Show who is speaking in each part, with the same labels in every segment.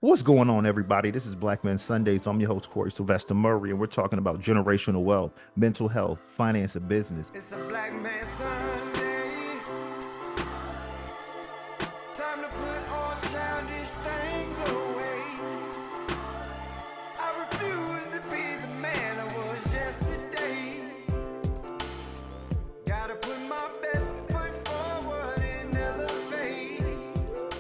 Speaker 1: What's going on, everybody? This is Black Men Sundays. I'm your host, Corie Murray, and we're talking about generational wealth, mental health, finance, and business.
Speaker 2: It's a Black Man Sunday. Time to put all childish things away. I refuse to be the man I was yesterday. Gotta put my best foot forward and elevate.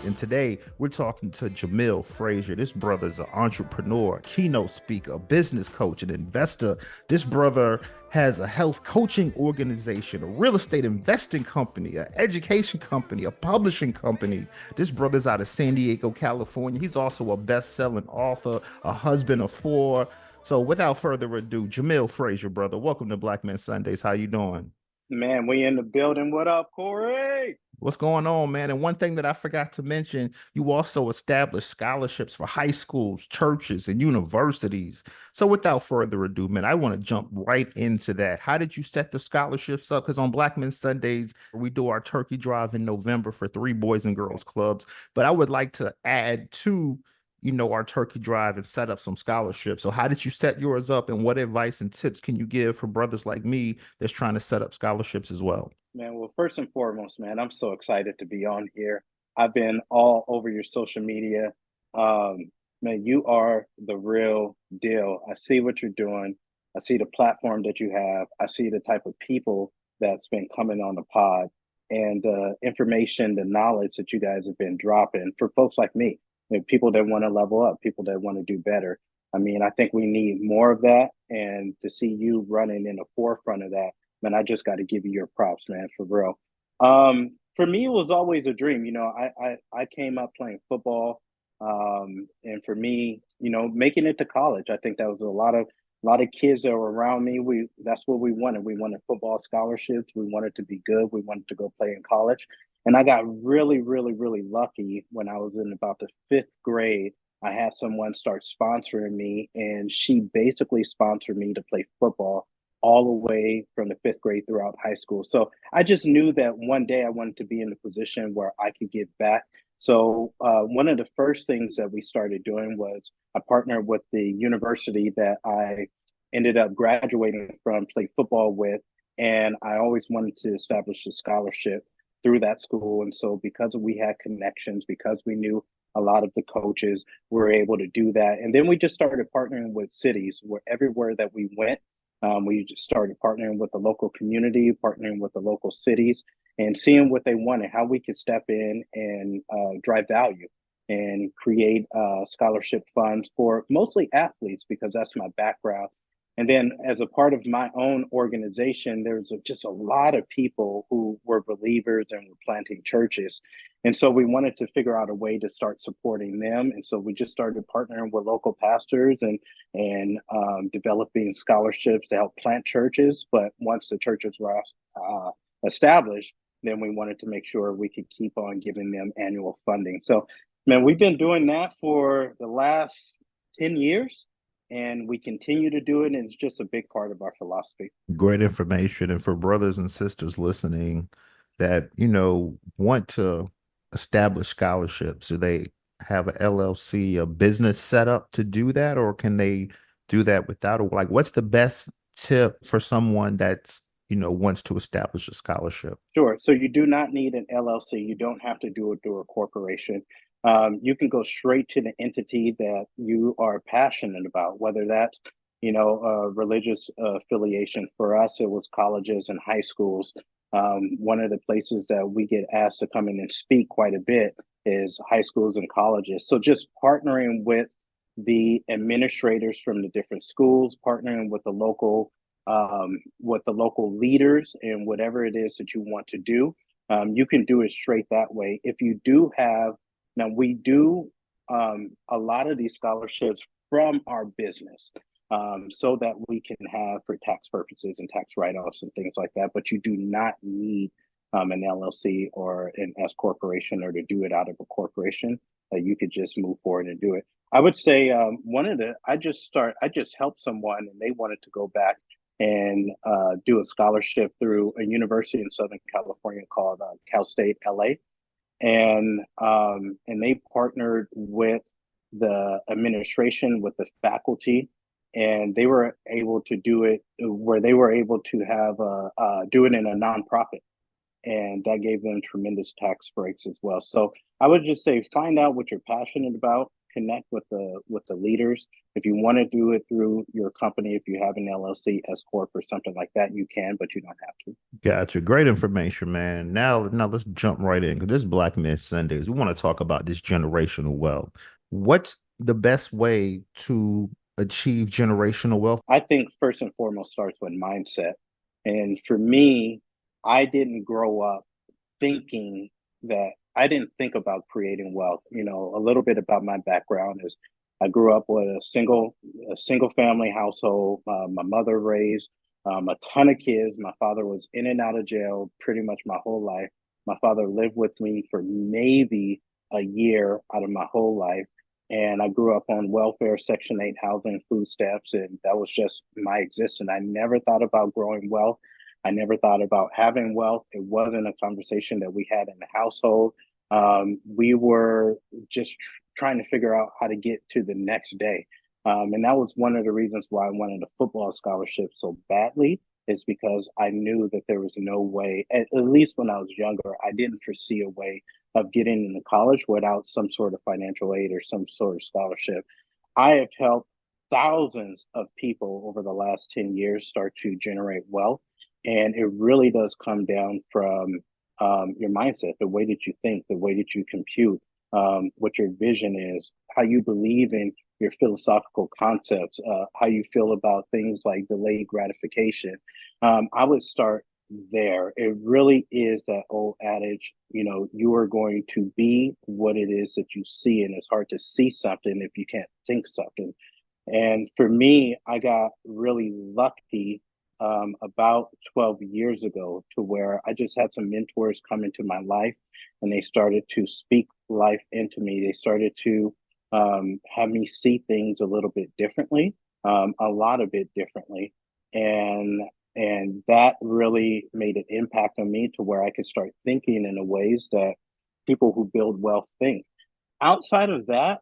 Speaker 1: And today, we're talking to Jamil Frazier. This brother's an entrepreneur, keynote speaker, a business coach, an investor. This brother has a health coaching organization, a real estate investing company, an education company, a publishing company. This brother's out of San Diego, California. He's also a best-selling author, a husband of four. So without further ado, Jamil Frazier, brother, welcome to Black Men Sundays. How you doing?
Speaker 3: Man, we in the building. What up, Corey?
Speaker 1: What's going on, man? And one thing that I forgot to mention, you also established scholarships for high schools, churches, and universities. So without further ado, man, I want to jump right into that. How did you set the scholarships up? Because on Black Men Sundays, we do our turkey drive in November for three boys and girls clubs. But I would like to add to, our turkey drive and set up some scholarships. So how did you set yours up, and what advice and tips can you give for brothers like me that's trying to set up scholarships as well?
Speaker 3: Man, well, first and foremost, man, I'm so excited to be on here. I've been all over your social media. Um, Man, you are the real deal. I see what you're doing. I see the platform that you have. I see the type of people that's been coming on the pod and the information, the knowledge that you guys have been dropping for folks like me, people that want to level up, people that want to do better. I mean, I think we need more of that. And to see you running in the forefront of that, man, I just got to give you your props, man, for real. For me, it was always a dream. I came up playing football, and for me, making it to college, I think that was a lot of kids that were around me. That's what we wanted. We wanted football scholarships. We wanted to be good. We wanted to go play in college, and I got really, really, really lucky when I was in about the fifth grade. I had someone start sponsoring me, and she basically sponsored me to play football all the way from the fifth grade throughout high school. So I just knew that one day I wanted to be in a position where I could give back. So one of the first things that we started doing was I partnered with the university that I ended up graduating from, play football with, and I always wanted to establish a scholarship through that school. And so because we had connections, because we knew a lot of the coaches, we were able to do that. And then we just started partnering with cities where everywhere that we went, we just started partnering with the local community, partnering with the local cities, and seeing what they wanted, how we could step in and drive value and create scholarship funds for mostly athletes, because that's my background. And then, as a part of my own organization, there's just a lot of people who were believers and were planting churches. And so we wanted to figure out a way to start supporting them. And so we just started partnering with local pastors and developing scholarships to help plant churches. But once the churches were established, then we wanted to make sure we could keep on giving them annual funding. So, man, we've been doing that for the last 10 years, and we continue to do it. And it's just a big part of our philosophy.
Speaker 1: Great information. And for brothers and sisters listening that, want to establish scholarships, do they have a LLC, a business set up to do that, or can they do that without like what's the best tip for someone that's, wants to establish a scholarship?
Speaker 3: Sure. So you do not need an LLC. You don't have to do it through a corporation. You can go straight to the entity that you are passionate about, whether that's, religious affiliation. For us, it was colleges and high schools. One of the places that we get asked to come in and speak quite a bit is high schools and colleges. So just partnering with the administrators from the different schools, partnering with the local leaders and whatever it is that you want to do. You can do it straight that way. If you do have, now we do a lot of these scholarships from our business, so that we can have for tax purposes and tax write-offs and things like that. But you do not need an LLC or an S corporation, or to do it out of a corporation. You could just move forward and do it. I would say I just helped someone and they wanted to go back and do a scholarship through a university in Southern California called Cal State LA, and they partnered with the administration, with the faculty, and they were able to do it where they were able to have do it in a nonprofit, and that gave them tremendous tax breaks as well. So I would just say find out what you're passionate about, connect with the leaders. If you want to do it through your company, if you have an LLC, S corp, or something like that, you can, but you don't have to.
Speaker 1: Gotcha. Great information, man. Now let's jump right in because this Black Men Sundays. We want to talk about this generational wealth. What's the best way to achieve generational wealth?
Speaker 3: I think first and foremost starts with mindset. And for me, I didn't grow up thinking that I didn't think about creating wealth. You know, a little bit about my background is I grew up with a single family household. My mother raised a ton of kids. My father was in and out of jail pretty much my whole life. My father lived with me for maybe a year out of my whole life. And I grew up on welfare, Section 8 housing, food stamps, and that was just my existence. I never thought about growing wealth. I never thought about having wealth. It wasn't a conversation that we had in the household. We were just trying to figure out how to get to the next day. And that was one of the reasons why I wanted a football scholarship so badly, is because I knew that there was no way, at least when I was younger, I didn't foresee a way of getting into college without some sort of financial aid or some sort of scholarship. I have helped thousands of people over the last 10 years start to generate wealth. And it really does come down from your mindset, the way that you think, the way that you compute, what your vision is, how you believe in your philosophical concepts, how you feel about things like delayed gratification. I would start there. It really is that old adage, you know, you are going to be what it is that you see, and it's hard to see something if you can't think something. And for me, I got really lucky about 12 years ago, to where I just had some mentors come into my life, and they started to speak life into me. They started to have me see things a little bit differently, a lot of bit differently. And that really made an impact on me to where I could start thinking in the ways that people who build wealth think. Outside of that,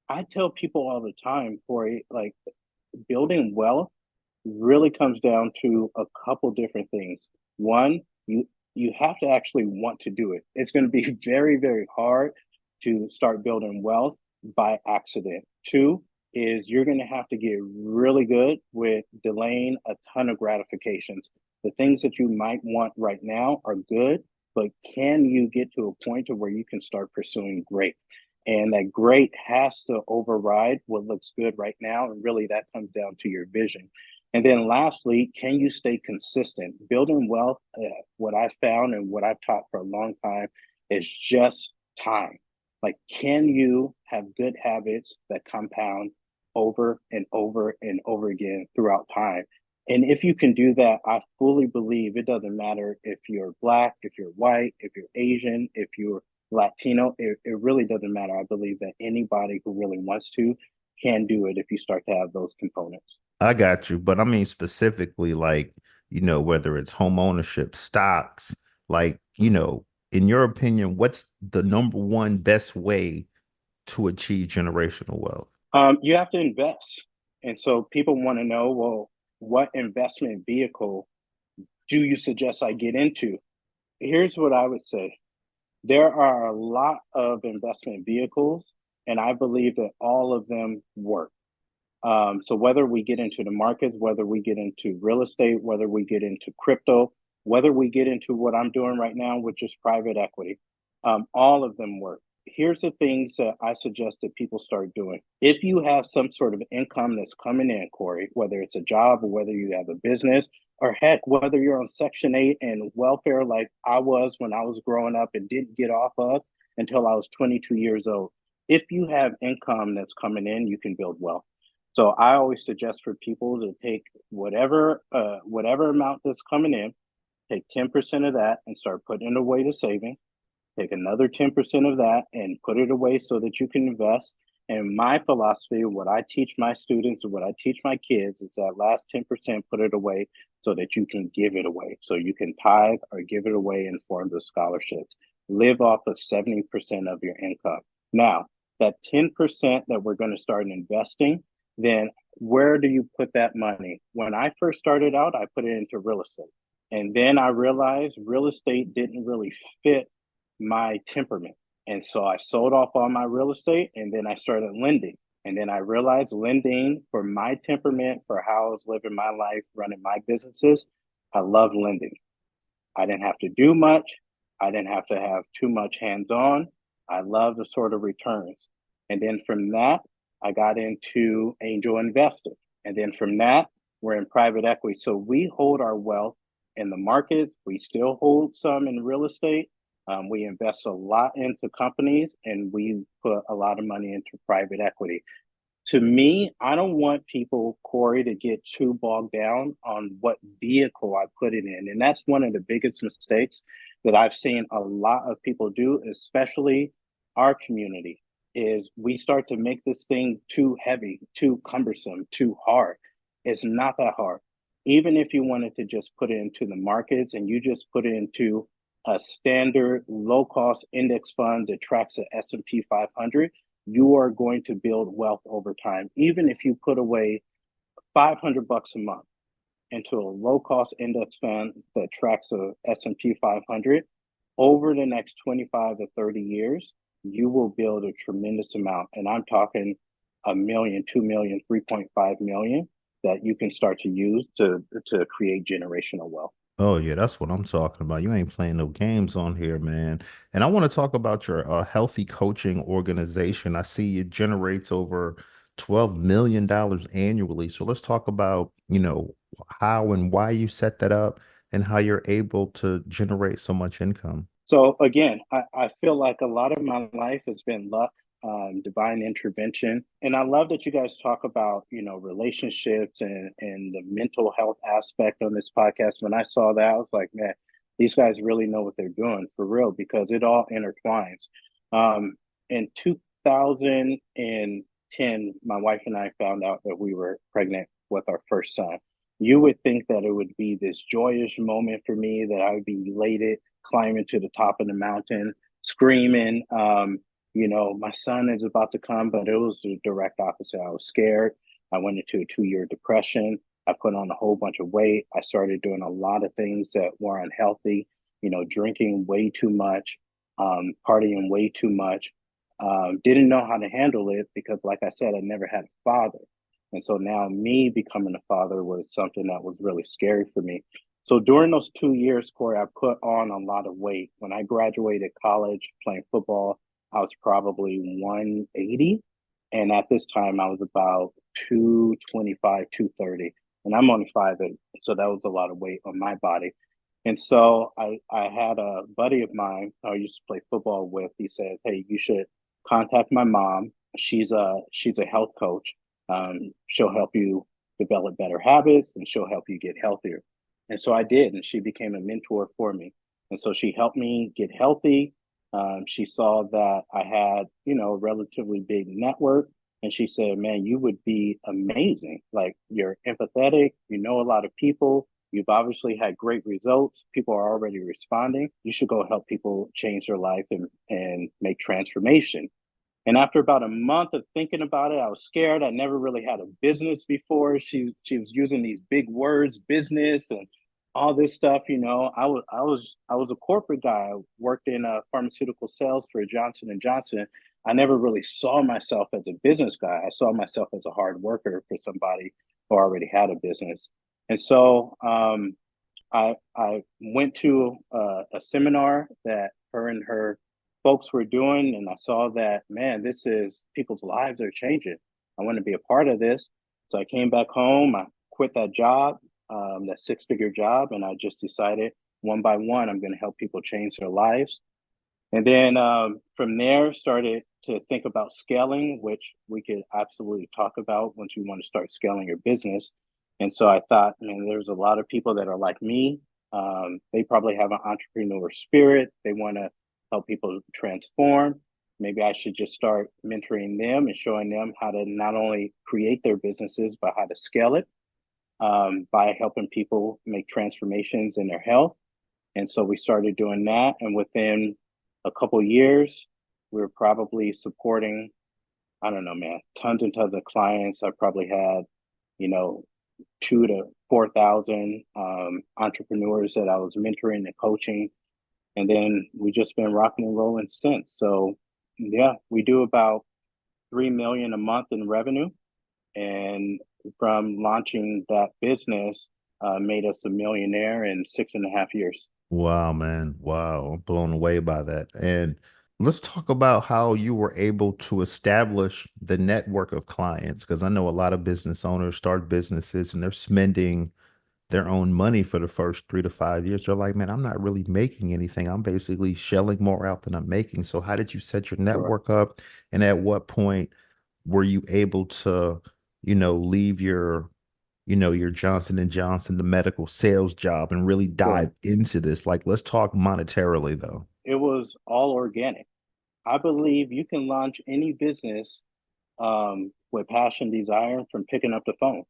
Speaker 3: I tell people all the time, Corey, like building wealth really comes down to a couple different things. One, you have to actually want to do it. It's going to be very, very hard to start building wealth by accident. Two is you're going to have to get really good with delaying a ton of gratifications. The things that you might want right now are good, but can you get to a point to where you can start pursuing great? And that great has to override what looks good right now. And really, that comes down to your vision. And then lastly, can you stay consistent? Building wealth, what I've found and what I've taught for a long time is just time. Like, can you have good habits that compound over and over and over again throughout time? And if you can do that, I fully believe it doesn't matter if you're Black, if you're white, if you're Asian, if you're Latino, it really doesn't matter. I believe that anybody who really wants to can do it if you start to have those components.
Speaker 1: I got you, but I mean specifically like, whether it's home ownership, stocks, like, in your opinion, what's the number one best way to achieve generational wealth?
Speaker 3: You have to invest. And so people want to know, well, what investment vehicle do you suggest I get into? Here's what I would say. There are a lot of investment vehicles, and I believe that all of them work. So whether we get into the markets, whether we get into real estate, whether we get into crypto, whether we get into what I'm doing right now, which is private equity, all of them work. Here's the things that I suggest that people start doing. If you have some sort of income that's coming in, Corey, whether it's a job or whether you have a business, or heck, whether you're on Section 8 and welfare like I was when I was growing up and didn't get off of until I was 22 years old. If you have income that's coming in, you can build wealth. So I always suggest for people to take whatever amount that's coming in, take 10% of that and start putting it away to saving. Take another 10% of that and put it away so that you can invest. And my philosophy, what I teach my students and what I teach my kids, is that last 10%, put it away so that you can give it away. So you can tithe or give it away in forms of scholarships. Live off of 70% of your income. Now, that 10% that we're going to start investing, then where do you put that money? When I first started out, I put it into real estate. And then I realized real estate didn't really fit my temperament. And so I sold off all my real estate and then I started lending. And then I realized lending for my temperament, for how I was living my life, running my businesses, I love lending. I didn't have to do much. I didn't have to have too much hands on. I love the sort of returns. And then from that, I got into angel investing. And then from that, we're in private equity. So we hold our wealth in the markets. We still hold some in real estate. We invest a lot into companies and we put a lot of money into private equity. To me, I don't want people, Corie, to get too bogged down on what vehicle I put it in. And that's one of the biggest mistakes that I've seen a lot of people do, especially our community, is we start to make this thing too heavy, too cumbersome, too hard. It's not that hard. Even if you wanted to just put it into the markets and you just put it into a standard low cost index fund that tracks the S&P 500, you are going to build wealth over time. Even if you put away $500 a month into a low cost index fund that tracks the S&P 500, over the next 25 to 30 years, you will build a tremendous amount. And I'm talking a million, 2 million, 3.5 million that you can start to use to create generational wealth.
Speaker 1: Oh yeah, that's what I'm talking about. You ain't playing no games on here, man. And I want to talk about your healthy coaching organization. I see it generates over $12 million annually. So let's talk about, how and why you set that up and how you're able to generate so much income.
Speaker 3: So again, I feel like a lot of my life has been luck, divine intervention. And I love that you guys talk about, relationships and the mental health aspect on this podcast. When I saw that, I was like, man, these guys really know what they're doing for real because it all intertwines. In 2010, my wife and I found out that we were pregnant with our first son. You would think that it would be this joyous moment for me, that I would be elated climbing to the top of the mountain, screaming, my son is about to come, but it was the direct opposite. I was scared. I went into a 2 year depression. I put on a whole bunch of weight. I started doing a lot of things that were unhealthy, drinking way too much, partying way too much. Didn't know how to handle it because, like I said, I never had a father. And so now me becoming a father was something that was really scary for me. So during those 2 years, Corie, I put on a lot of weight. When I graduated college playing football, I was probably 180. And at this time, I was about 225, 230. And I'm only 5'8". So that was a lot of weight on my body. And so I had a buddy of mine I used to play football with. He said, hey, you should contact my mom. She's a health coach. She'll help you develop better habits and she'll help you get healthier. And so I did, and she became a mentor for me. And so she helped me get healthy. She saw that I had, a relatively big network. And she said, man, you would be amazing. Like, you're empathetic, you know a lot of people, you've obviously had great results. People are already responding. You should go help people change their life and make transformation. And after about a month of thinking about it, I was scared. I never really had a business before. She was using these big words, business and all this stuff. I was a corporate guy. I worked in pharmaceutical sales for Johnson and Johnson. I never really saw myself as a business guy. I saw myself as a hard worker for somebody who already had a business. And so I went to a seminar that her and her folks were doing, and I saw that, man, this is people's lives are changing. I want to be a part of this. So I came back home. I quit that job, that six-figure job, and I just decided one by one, I'm going to help people change their lives. And then from there, started to think about scaling, which we could absolutely talk about once you want to start scaling your business. And so I thought, man, there's a lot of people that are like me. They probably have an entrepreneur spirit. They want to help people transform. Maybe I should just start mentoring them and showing them how to not only create their businesses, but how to scale it by helping people make transformations in their health. And so we started doing that. And within a couple of years, we were probably supporting I don't know, man, tons and tons of clients. I probably had, you know, 2 to 4 thousand entrepreneurs that I was mentoring and coaching, and then we just been rocking and rolling since. So yeah, we do about 3 million a month in revenue, and from launching that business, made us a millionaire in 6.5 years.
Speaker 1: Wow, man. Wow. I'm blown away by that. And let's talk about how you were able to establish the network of clients. Because I know a lot of business owners start businesses and they're spending their own money for the first 3 to 5 years. They're like, man, I'm not really making anything. I'm basically shelling more out than I'm making. So how did you set your
Speaker 3: Correct.
Speaker 1: network up? And at what point were you able to, leave your Johnson and Johnson, the medical sales job, and really
Speaker 3: Correct.
Speaker 1: dive into this? Like, let's talk monetarily though.
Speaker 3: It was all organic. I believe you can launch any business with passion, desire from picking up the phone.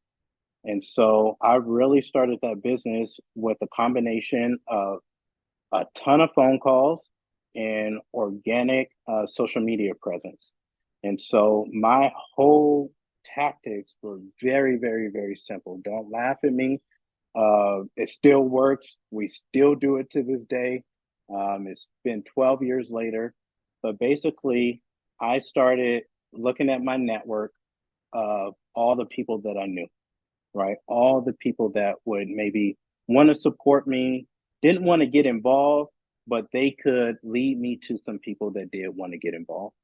Speaker 3: And so I really started that business with a combination of a ton of phone calls and organic social media presence. And so my whole tactics were very, very, very simple. Don't laugh at me. It still works. We still do it to this day. It's been 12 years later. But basically, I started looking at my network of all the people that I knew, right? All the people that would maybe want to support me, didn't want to get involved, but they could lead me to some people that did want to get involved.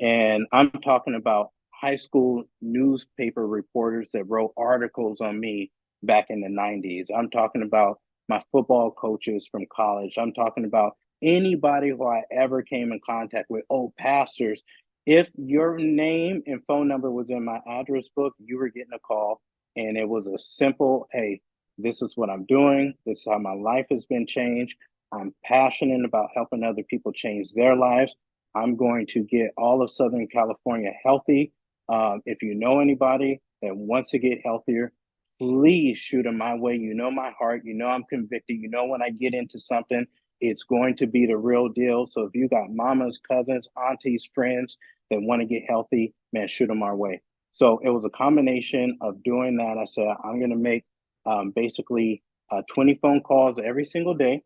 Speaker 3: And I'm talking about high school newspaper reporters that wrote articles on me back in the 90s. I'm talking about my football coaches from college. I'm talking about anybody who I ever came in contact with, oh, pastors. If your name and phone number was in my address book, you were getting a call. And it was a simple, hey, this is what I'm doing. This is how my life has been changed. I'm passionate about helping other people change their lives. I'm going to get all of Southern California healthy. If you know anybody that wants to get healthier, please shoot them my way. You know my heart. You know I'm convicted. You know when I get into something, it's going to be the real deal. So if you got mamas, cousins, aunties, friends that want to get healthy, man, shoot them our way. So it was a combination of doing that. I said, I'm going to make basically 20 phone calls every single day,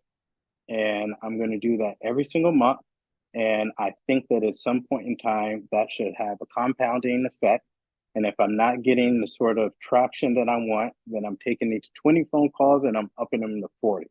Speaker 3: and I'm going to do that every single month. And I think that at some point in time, that should have a compounding effect. And if I'm not getting the sort of traction that I want, then I'm taking these 20 phone calls and I'm upping them to 40.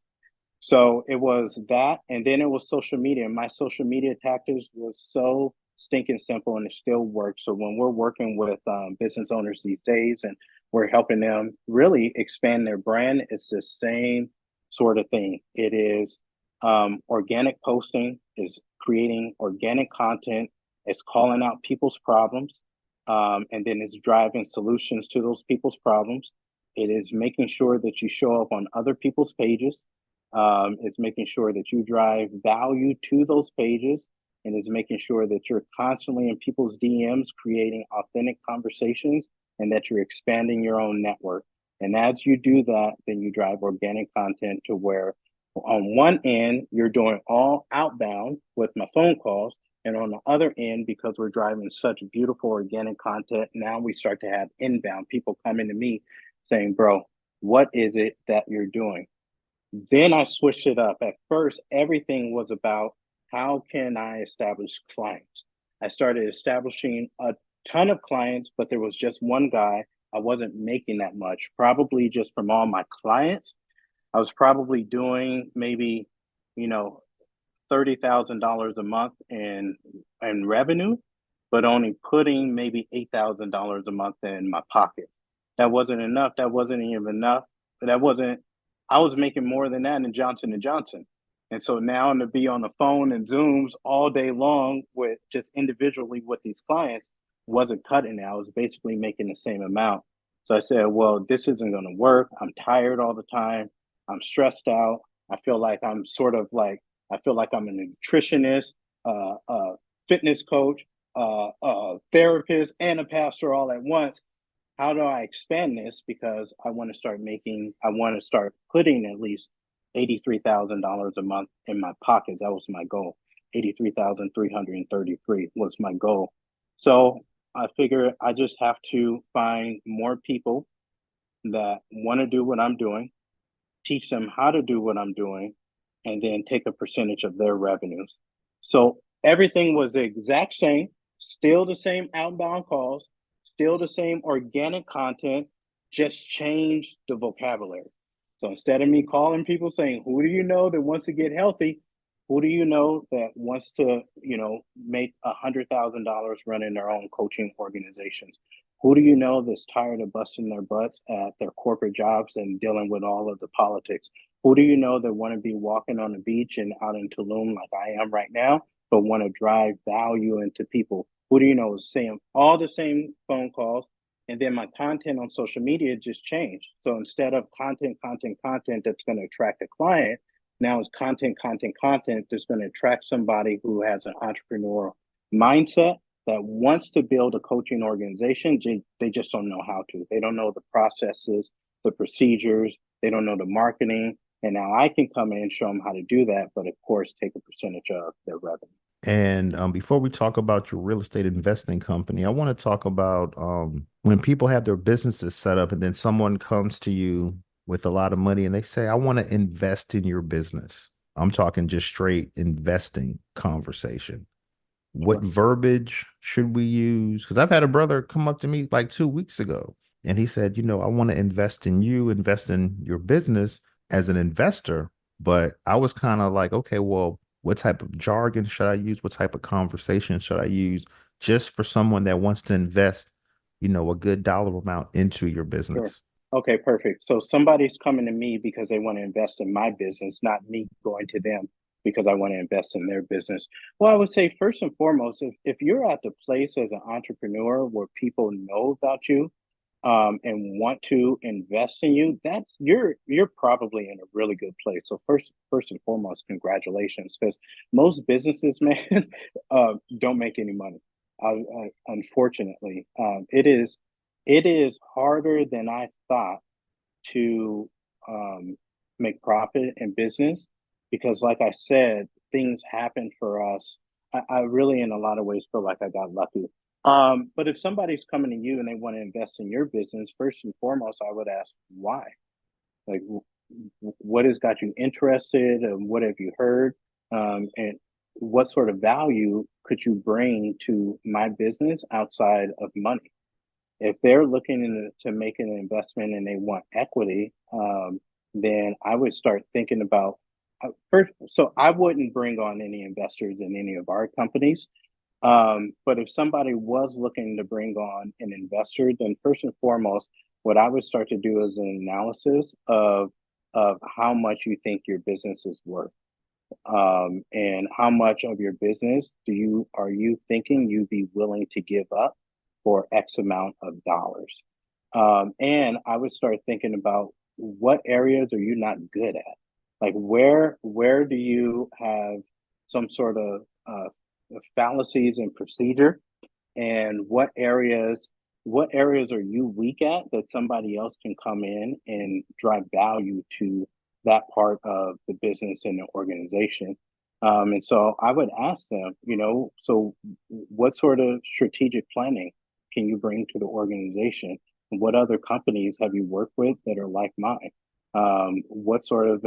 Speaker 3: So it was that. And then it was social media. My social media tactics was so stinking simple, and it still works. So when we're working with business owners these days and we're helping them really expand their brand, it's the same sort of thing. It is organic posting, is creating organic content, it's calling out people's problems, and then it's driving solutions to those people's problems. It is making sure that you show up on other people's pages. It's making sure that you drive value to those pages, and it's making sure that you're constantly in people's DMs creating authentic conversations, and that you're expanding your own network. And as you do that, then you drive organic content to where on one end, you're doing all outbound with my phone calls. And on the other end, because we're driving such beautiful organic content, now we start to have inbound people coming to me saying, bro, what is it that you're doing? Then I switched it up. At first, everything was about how can I establish clients? I started establishing a ton of clients, but there was just one guy. I wasn't making that much, probably just from all my clients. I was probably doing maybe, you know, $30,000 a month in revenue, but only putting maybe $8,000 a month in my pocket. That wasn't enough. That wasn't even enough. That wasn't. I was making more than that in Johnson and Johnson, and so now to be on the phone and Zooms all day long with just individually with these clients wasn't cutting it. I was basically making the same amount. So I said, well, this isn't going to work. I'm tired all the time. I'm stressed out. I feel like I'm sort of like I feel like I'm a nutritionist, fitness coach, therapist, and a pastor all at once. How do I expand this? Because I want to start putting at least $83,000 a month in my pocket. That was my goal. 83,333 was my goal. So I figure I just have to find more people that want to do what I'm doing, teach them how to do what I'm doing, and then take a percentage of their revenues. So everything was the exact same, still the same outbound calls, still the same organic content, just changed the vocabulary. So instead of me calling people saying, who do you know that wants to get healthy? Who do you know that wants to, make $100,000 running their own coaching organizations? Who do you know that's tired of busting their butts at their corporate jobs and dealing with all of the politics? Who do you know that want to be walking on the beach and out in Tulum like I am right now, but want to drive value into people? Who do you know is saying all the same phone calls? And then my content on social media just changed. So instead of content that's going to attract a client, now it's content that's going to attract somebody who has an entrepreneurial mindset that wants to build a coaching organization. They just don't know how to. They don't know the processes, the procedures. They don't know the marketing. And now I can come in and show them how to do that, but of course, take a percentage of their revenue.
Speaker 1: And before we talk about your real estate investing company, I want to talk about when people have their businesses set up and then someone comes to you with a lot of money and they say, I want to invest in your business. I'm talking just straight investing conversation. What
Speaker 3: Sure.
Speaker 1: verbiage should we use? Because I've had a brother come up to me like 2 weeks ago and he said, I want to invest in you, invest in your business as an investor. But I was kind of like, okay, well, what type of jargon should I use? What type of conversation should I use just for someone that wants to invest, a good dollar amount into your
Speaker 3: Sure.
Speaker 1: business?
Speaker 3: Okay, perfect. So somebody's coming to me because they want to invest in my business, not me going to them because I want to invest in their business. Well, I would say first and foremost, if you're at the place as an entrepreneur where people know about you, and want to invest in you, that's you're probably in a really good place. So first and foremost, congratulations, because most businesses, man, don't make any money. Unfortunately, it is harder than I thought to make profit in business because, like I said, things happen for us. I really, in a lot of ways, feel like I got lucky. But if somebody's coming to you and they want to invest in your business, first and foremost, I would ask why. Like, what has got you interested, and what have you heard, and what sort of value could you bring to my business outside of money? If they're looking to make an investment and they want equity, then I would start thinking about first. So I wouldn't bring on any investors in any of our companies. But if somebody was looking to bring on an investor, then first and foremost, what I would start to do is an analysis of how much you think your business is worth, and how much of your business are you thinking you'd be willing to give up for X amount of dollars. And I would start thinking about what areas are you not good at, like where do you have some sort of fallacies in procedure, and what areas are you weak at that somebody else can come in and drive value to that part of the business and the organization. And so I would ask them, so what sort of strategic planning can you bring to the organization? What other companies have you worked with that are like mine? What sort of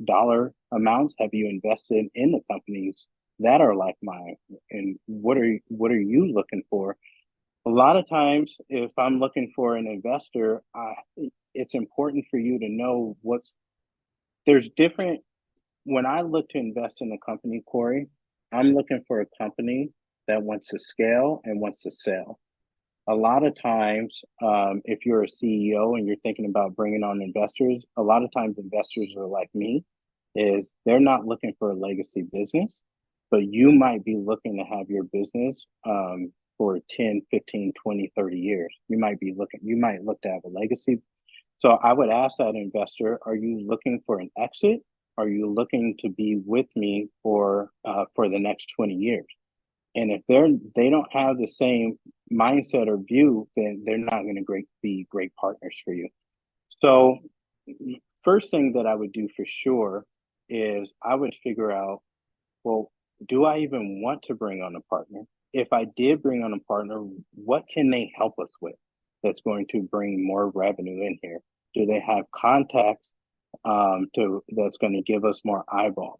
Speaker 3: dollar amounts have you invested in the companies that are like mine? And what are you looking for? A lot of times, if I'm looking for an investor, it's important for you to know there's different. When I look to invest in a company, Corie, I'm looking for a company that wants to scale and wants to sell. A lot of times, if you're a CEO and you're thinking about bringing on investors, a lot of times investors are like me, is they're not looking for a legacy business, but you might be looking to have your business for 10, 15, 20, 30 years. You might look to have a legacy. So I would ask that investor, are you looking for an exit? Are you looking to be with me for the next 20 years? And if they don't have the same mindset or view, then they're not going to be great partners for you. So first thing that I would do for sure is I would figure out, well, do I even want to bring on a partner? if I did bring on a partner, what can they help us with that's going to bring more revenue in here? Do they have contacts to that's going to give us more eyeballs?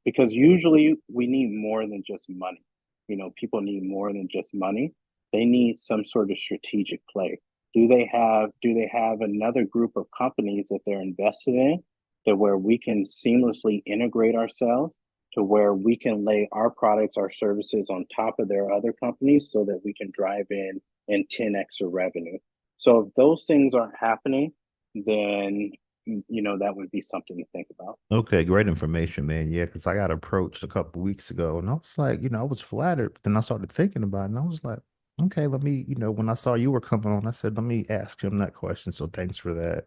Speaker 3: Because usually we need more than just money. You know, people need more than just money. They need some sort of strategic play. Do they have another group of companies that they're invested in to where we can seamlessly integrate ourselves to where we can lay our products, our services on top of their other companies so that we can drive in and 10x of revenue. So if those things aren't happening, then that would be something to think about.
Speaker 1: Okay, great information, man. Yeah, because I got approached a couple weeks ago and I was like, I was flattered. But then I started thinking about it and I was like, okay, let me, when I saw you were coming on, I said, let me ask him that question. So thanks for that.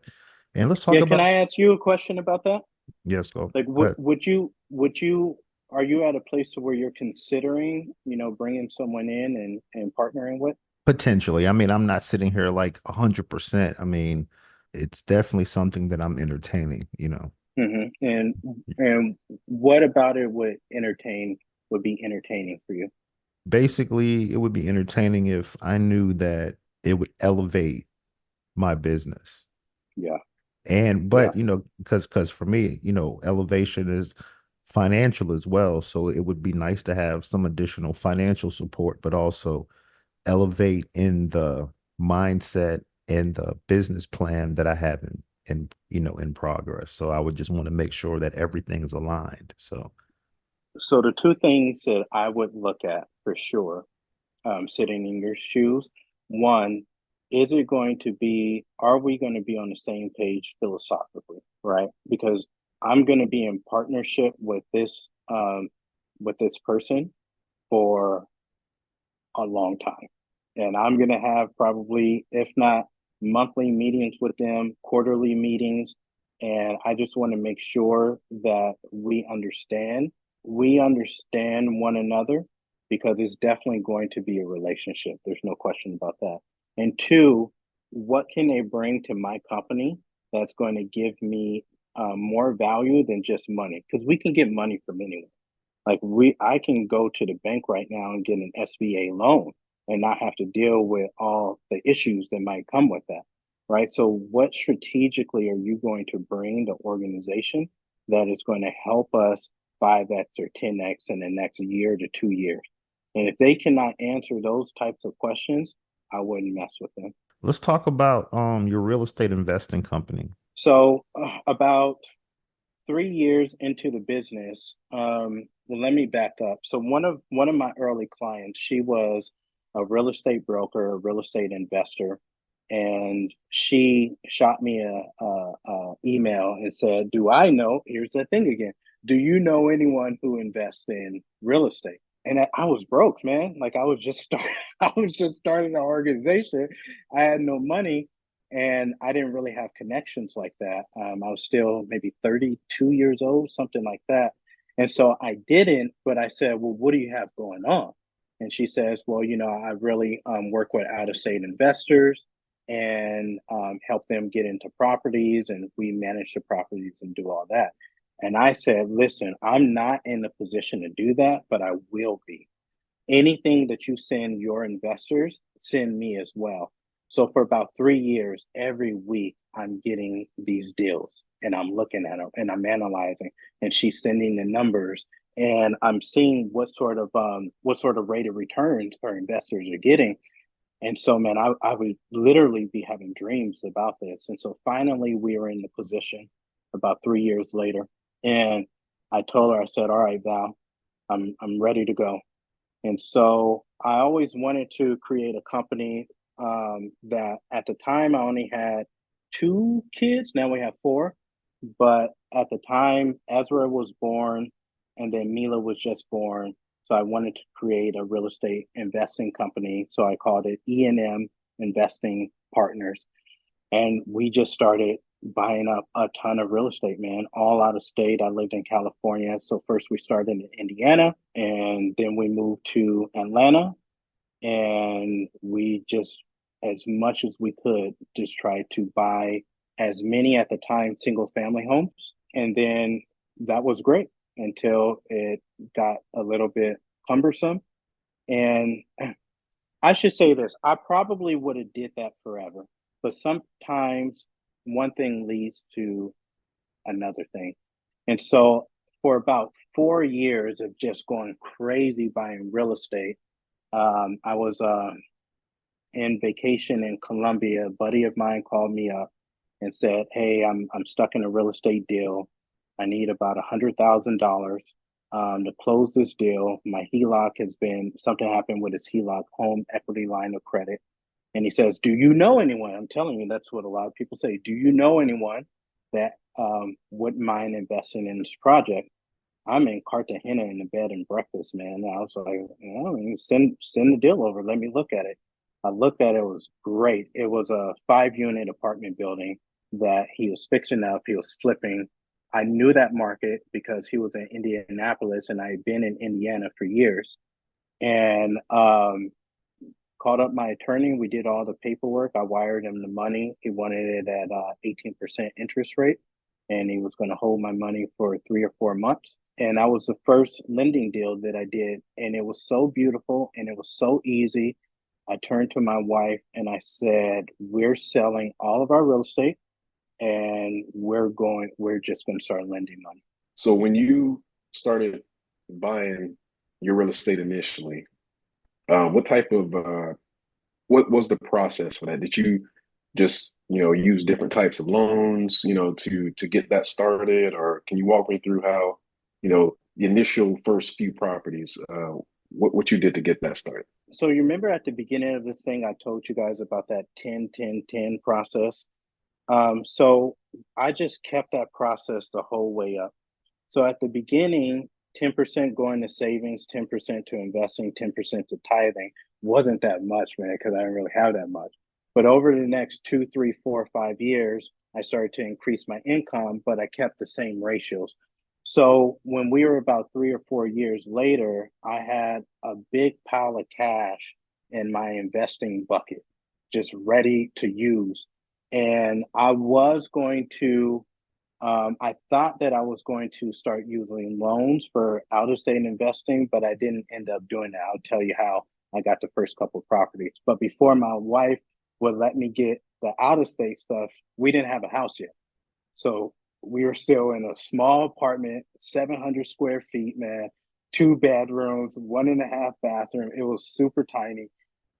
Speaker 1: And let's talk
Speaker 3: Yeah, can I
Speaker 1: about,
Speaker 3: ask you a question about that?
Speaker 1: yes, go.
Speaker 3: Like,
Speaker 1: But
Speaker 3: are you at a place where you're considering, bringing someone in and partnering with?
Speaker 1: potentially, I mean, I'm not sitting here like 100%. I mean, it's definitely something that I'm entertaining.
Speaker 3: And what about it would be entertaining for you?
Speaker 1: Basically, it would be entertaining if I knew that it would elevate my business.
Speaker 3: Yeah,
Speaker 1: And
Speaker 3: yeah.
Speaker 1: but because for me, elevation is financial as well. So it would be nice to have some additional financial support, but also elevate in the mindset and the business plan that I have in progress. So I would just want to make sure that everything is aligned. So
Speaker 3: So the two things that I would look at for sure, sitting in your shoes, one, are we going to be on the same page philosophically, right? Because I'm going to be in partnership with this person for a long time. And I'm going to have probably, if not monthly meetings with them, quarterly meetings. And I just want to make sure that we understand one another because it's definitely going to be a relationship. There's no question about that. And two, what can they bring to my company that's going to give me more value than just money? Because we can get money from anyone. I can go to the bank right now and get an SBA loan and not have to deal with all the issues that might come with that, right? So what strategically are you going to bring the organization that is going to help us 5x or 10x in the next year to 2 years? And if they cannot answer those types of questions, I wouldn't mess with them.
Speaker 1: let's talk about your real estate investing company.
Speaker 3: So about 3 years into the business, well, let me back up. So one of my early clients, she was a real estate broker, a real estate investor, and she shot me a email and said, "Do I know?" Here's the thing again. Do you know anyone who invests in real estate? And I was broke, man. Like I was just starting an organization. I had no money, and I didn't really have connections like that. I was still maybe 32 years old, something like that. And so I didn't, but I said, "Well, what do you have going on?" And she says, "Well, I really work with out of state investors and help them get into properties, and we manage the properties and do all that." And I said, "Listen, I'm not in a position to do that, but I will be. Anything that you send your investors, send me as well." So for about 3 years, every week I'm getting these deals and I'm looking at them and I'm analyzing, and she's sending the numbers, and I'm seeing what sort of rate of returns her investors are getting. And so, man, I would literally be having dreams about this. And so finally we were in the position about 3 years later. And I told her, I said, "All right, Val, I'm ready to go." And so I always wanted to create a company that at the time I only had two kids. Now we have four. But at the time, Ezra was born and then Mila was just born. So I wanted to create a real estate investing company. So I called it E&M Investing Partners. And we just started buying up a ton of real estate, man, all out of state. I lived in California. So first we started in Indiana and then we moved to Atlanta. And we just, as much as we could, just tried to buy as many at the time single family homes. And then that was great until it got a little bit cumbersome. And I should say this, I probably would have did that forever, but sometimes one thing leads to another thing. And so for about 4 years of just going crazy buying real estate, I was in vacation in Colombia. A buddy of mine called me up and said, "Hey, I'm stuck in a real estate deal. I need about $100,000 to close this deal. My HELOC has been something happened with his HELOC, home equity line of credit." And he says, "Do you know anyone?" I'm telling you, that's what a lot of people say. "Do you know anyone that wouldn't mind investing in this project?" I'm in Cartagena in the bed and breakfast, man. I was like, send the deal over. Let me look at it. I looked at it. It was great. It was a 5 unit apartment building that he was fixing up. He was flipping. I knew that market because he was in Indianapolis and I had been in Indiana for years. And called up my attorney. We did all the paperwork. I wired him the money. He wanted it at 18% interest rate, and he was going to hold my money for 3 or 4 months. And that was the first lending deal that I did, and it was so beautiful and it was so easy. I turned to my wife and I said, "We're selling all of our real estate, and We're just going to start lending money."
Speaker 4: So when you started buying your real estate initially, what type of what was the process for that? Did you just, use different types of loans, to get that started, or can you walk me through how, the initial first few properties, what you did to get that started?
Speaker 3: So you remember at the beginning of this thing, I told you guys about that 10-10-10 process. So I just kept that process the whole way up. So at the beginning, 10% going to savings, 10% to investing, 10% to tithing wasn't that much, man, because I didn't really have that much. But over the next 2, 3, 4, 5 years, I started to increase my income, but I kept the same ratios. So when we were about 3 or 4 years later, I had a big pile of cash in my investing bucket, just ready to use. And I thought that I was going to start using loans for out of state investing, but I didn't end up doing that. I'll tell you how I got the first couple of properties. But before my wife would let me get the out of state stuff, we didn't have a house yet. So we were still in a small apartment, 700 square feet, man, 2 bedrooms, 1.5 bathroom. It was super tiny.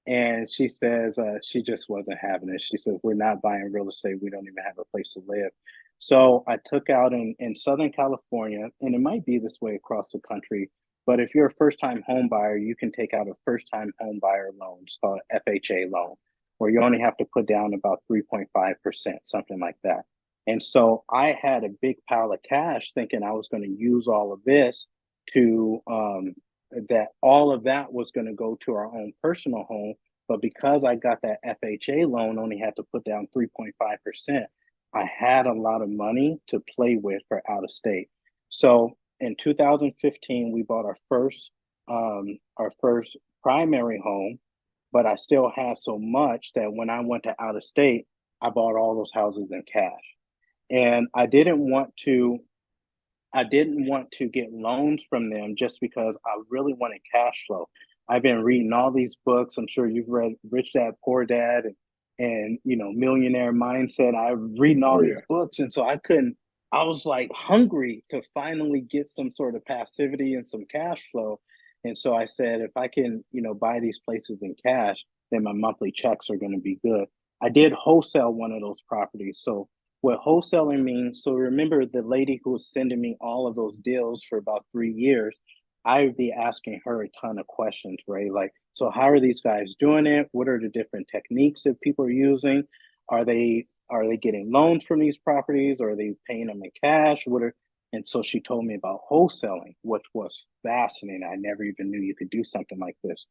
Speaker 3: And she says she just wasn't having it. She says, "We're not buying real estate. We don't even have a place to live." So I took out in Southern California, and it might be this way across the country, but if you're a first time home buyer, you can take out a first time home buyer loan. It's called an FHA loan, where you only have to put down about 3.5%, something like that. And so I had a big pile of cash thinking I was going to use all of this to that all of that was going to go to our own personal home. But because I got that FHA loan, only had to put down 3.5%, I had a lot of money to play with for out of state. So in 2015, we bought our first primary home, but I still had so much that when I went to out of state, I bought all those houses in cash. And I didn't want to get loans from them just because I really wanted cash flow. I've been reading all these books. I'm sure you've read Rich Dad Poor Dad and Millionaire Mindset. I'm reading all
Speaker 4: Oh
Speaker 3: these
Speaker 4: yeah.
Speaker 3: books, and so I was like hungry to finally get some sort of passivity and some cash flow. And so I said, if I can, buy these places in cash, then my monthly checks are going to be good. I did wholesale one of those properties. So what wholesaling means, so remember the lady who was sending me all of those deals for about 3 years, I would be asking her a ton of questions, right? Like, so how are these guys doing it? What are the different techniques that people are using? Are they getting loans from these properties? Or are they paying them in cash? And so she told me about wholesaling, which was fascinating. I never even knew you could do something like this.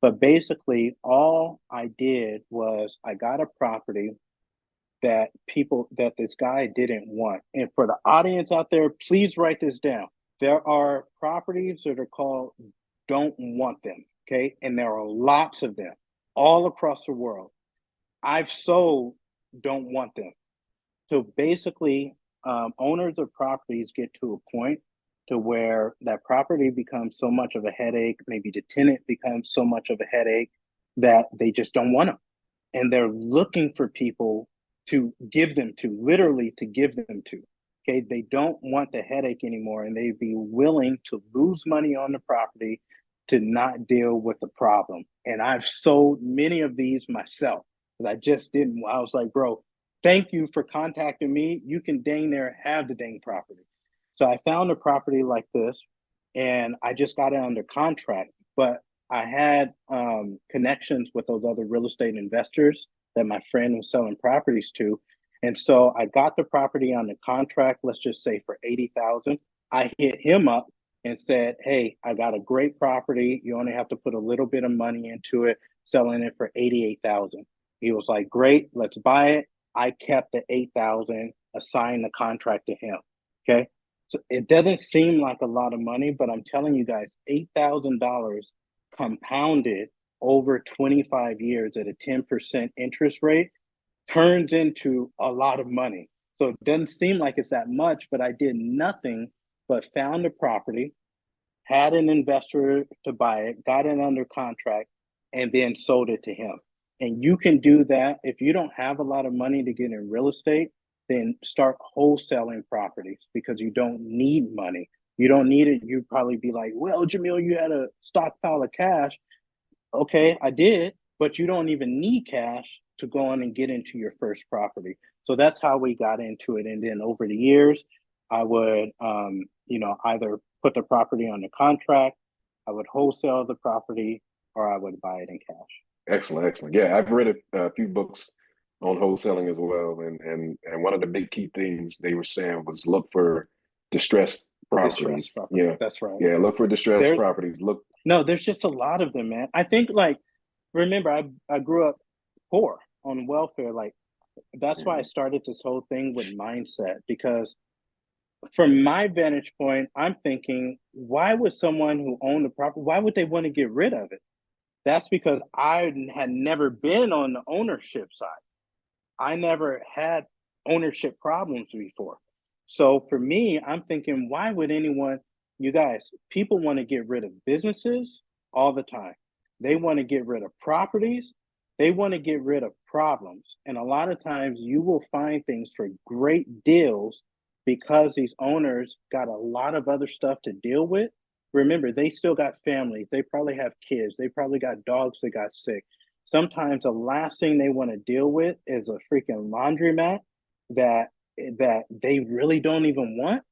Speaker 3: But basically, all I did was I got a property that this guy didn't want. And for the audience out there, please write this down. There are properties that are called don't want them, okay? And there are lots of them all across the world. I've sold don't want them. So basically, owners of properties get to a point to where that property becomes so much of a headache, maybe the tenant becomes so much of a headache that they just don't want them. And they're looking for people to give them to, literally to give them to. Okay, they don't want the headache anymore, and they'd be willing to lose money on the property to not deal with the problem. And I've sold many of these myself, because I just didn't. I was like, bro, thank you for contacting me. You can dang near have the dang property. So I found a property like this, and I just got it under contract. But I had connections with those other real estate investors that my friend was selling properties to. And so I got the property on the contract, let's just say for 80,000. I hit him up and said, "Hey, I got a great property. You only have to put a little bit of money into it, selling it for 88,000." He was like, "Great, let's buy it." I kept the 8,000, assigned the contract to him. Okay. So it doesn't seem like a lot of money, but I'm telling you guys, $8,000 compounded over 25 years at a 10% interest rate turns into a lot of money. So it doesn't seem like it's that much, but I did nothing but found a property, had an investor to buy it, got it under contract, and then sold it to him. And you can do that if you don't have a lot of money to get in real estate, then start wholesaling properties because you don't need money. You don't need it. You'd probably be like, well, Jamil, you had a stockpile of cash. Okay, I did, but you don't even need cash to go on and get into your first property. So that's how we got into it. And then over the years, I would, either put the property on the contract, I would wholesale the property, or I would buy it in cash.
Speaker 4: Excellent, excellent. Yeah, I've read a few books on wholesaling as well, and one of the big key things they were saying was look for distressed
Speaker 3: Distressed
Speaker 4: properties.
Speaker 3: property.
Speaker 4: Yeah,
Speaker 3: That's right.
Speaker 4: yeah, look for distressed
Speaker 3: There's
Speaker 4: properties. Look,
Speaker 3: no, there's just a lot of them, man. I think like remember I grew up poor on welfare. Like that's why I
Speaker 4: Mhm.
Speaker 3: started this whole thing with mindset because from my vantage point, I'm thinking, why would someone who owned the property, why would they want to get rid of it? That's because I had never been on the ownership side. I never had ownership problems before. So for me, I'm thinking, why would anyone, you guys, people want to get rid of businesses all the time. They want to get rid of properties. They want to get rid of problems. And a lot of times you will find things for great deals because these owners got a lot of other stuff to deal with. Remember, they still got families. They probably have kids. They probably got dogs that got sick. Sometimes the last thing they want to deal with is a freaking laundromat that that they really don't even want,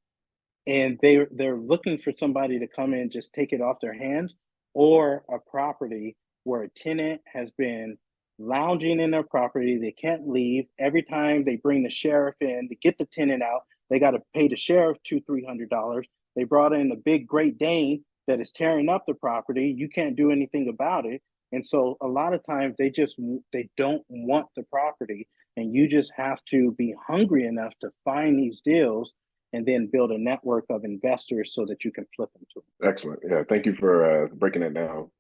Speaker 3: and they're looking for somebody to come in and just take it off their hands, or a property where a tenant has been lounging in their property, they can't leave. Every time they bring the sheriff in to get the tenant out, they got to pay the sheriff $200-300. They brought in a big Great Dane that is tearing up the property. You can't do anything about it. And so a lot of times they don't want the property, and you just have to be hungry enough to find these deals and then build a network of investors so that you can flip them to them.
Speaker 4: Excellent. Yeah, thank you for breaking that down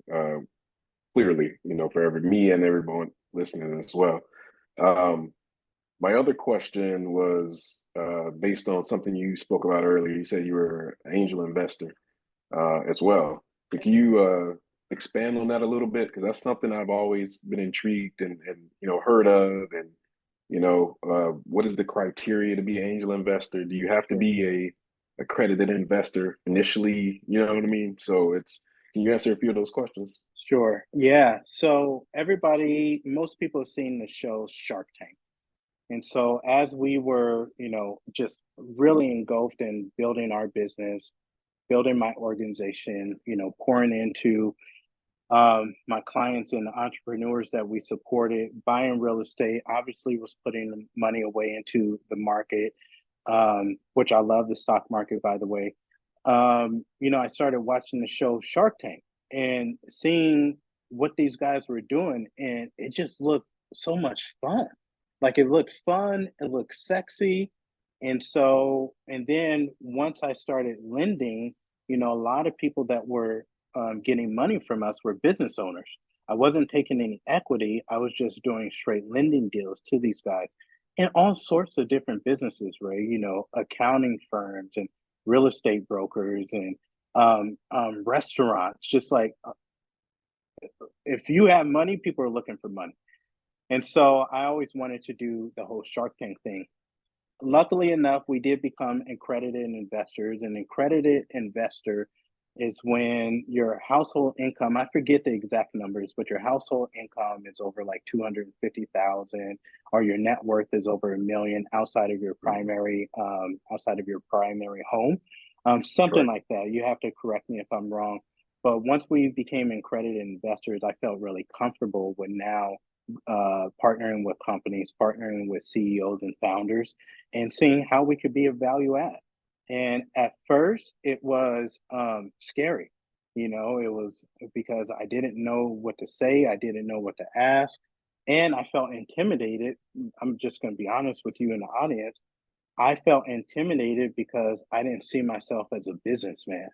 Speaker 4: clearly. For me and everyone listening as well. Um, My other question was based on something you spoke about earlier. You said you were an angel investor as well. But can you expand on that a little bit? Because that's something I've always been intrigued and heard of. And what is the criteria to be an angel investor? Do you have to be a accredited investor initially? You know what I mean? So can you answer a few of those questions?
Speaker 3: Sure. Yeah. So most people have seen the show Shark Tank. And so as we were, just really engulfed in building our business, building my organization, pouring into my clients and the entrepreneurs that we supported, buying real estate, obviously was putting money away into the market, which I love the stock market, by the way. I started watching the show Shark Tank and seeing what these guys were doing, and it just looked so much fun. Like it looked fun, it looked sexy. And then once I started lending, a lot of people that were getting money from us were business owners. I wasn't taking any equity. I was just doing straight lending deals to these guys and all sorts of different businesses, right? Accounting firms and real estate brokers and restaurants. Just like if you have money, people are looking for money. And so I always wanted to do the whole Shark Tank thing. Luckily enough, we did become accredited investors. An accredited investor is when your household income, I forget the exact numbers, but your household income is over like 250,000, or your net worth is over 1 million outside of your primary home. Something
Speaker 4: Correct.
Speaker 3: like that. You have to correct me if I'm wrong. But once we became accredited investors, I felt really comfortable with now partnering with companies, partnering with CEOs and founders, and seeing how we could be a value add. And at first, it was scary. It was because I didn't know what to say, I didn't know what to ask, and I felt intimidated. I'm just going to be honest with you in the audience. I felt intimidated because I didn't see myself as a businessman.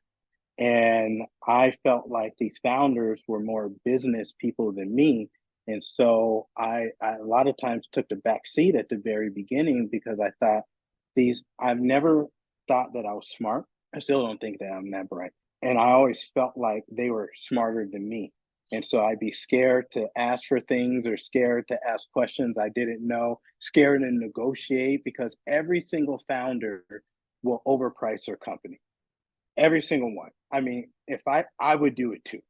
Speaker 3: And I felt like these founders were more business people than me. And so I a lot of times took the back seat at the very beginning because I thought I've never thought that I was smart. I still don't think that I'm that bright. And I always felt like they were smarter than me. And so I'd be scared to ask for things or scared to ask questions I didn't know, scared to negotiate because every single founder will overprice their company. Every single one. I mean, if I would do it too,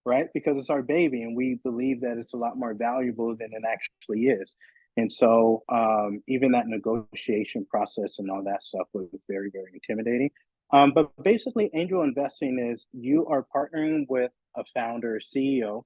Speaker 3: right? Because it's our baby and we believe that it's a lot more valuable than it actually is. And so even that negotiation process and all that stuff was very, very intimidating. But basically, angel investing is you are partnering with a founder, CEO.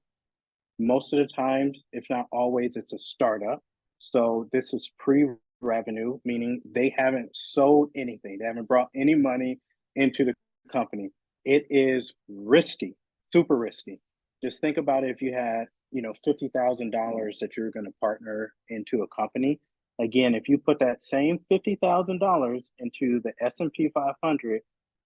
Speaker 3: Most of the times, if not always, it's a startup. So this is pre-revenue, meaning they haven't sold anything. They haven't brought any money into the company. It is risky, super risky. Just think about it if you had, $50,000 that you're going to partner into a company. Again, if you put that same $50,000 into the S&P 500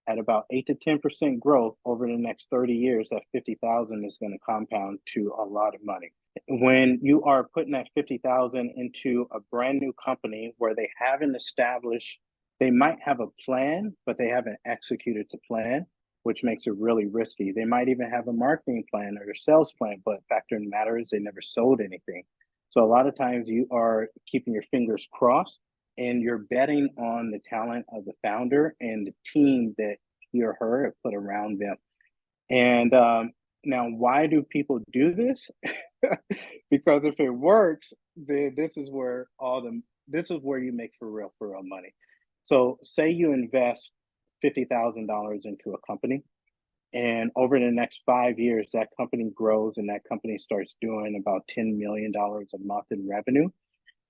Speaker 3: at about 8 to 10% growth over the next 30 years, that 50,000 is going to compound to a lot of money. When you are putting that 50,000 into a brand new company where they haven't established, they might have a plan, but they haven't executed the plan, which makes it really risky. They might even have a marketing plan or a sales plan, but fact of the matter is they never sold anything. So a lot of times you are keeping your fingers crossed and you're betting on the talent of the founder and the team that he or her have put around them. And now, why do people do this? Because if it works, then this is where you make for real money. So, say you invest $50,000 into a company, and over the next 5 years, that company grows and that company starts doing about $10 million a month in revenue.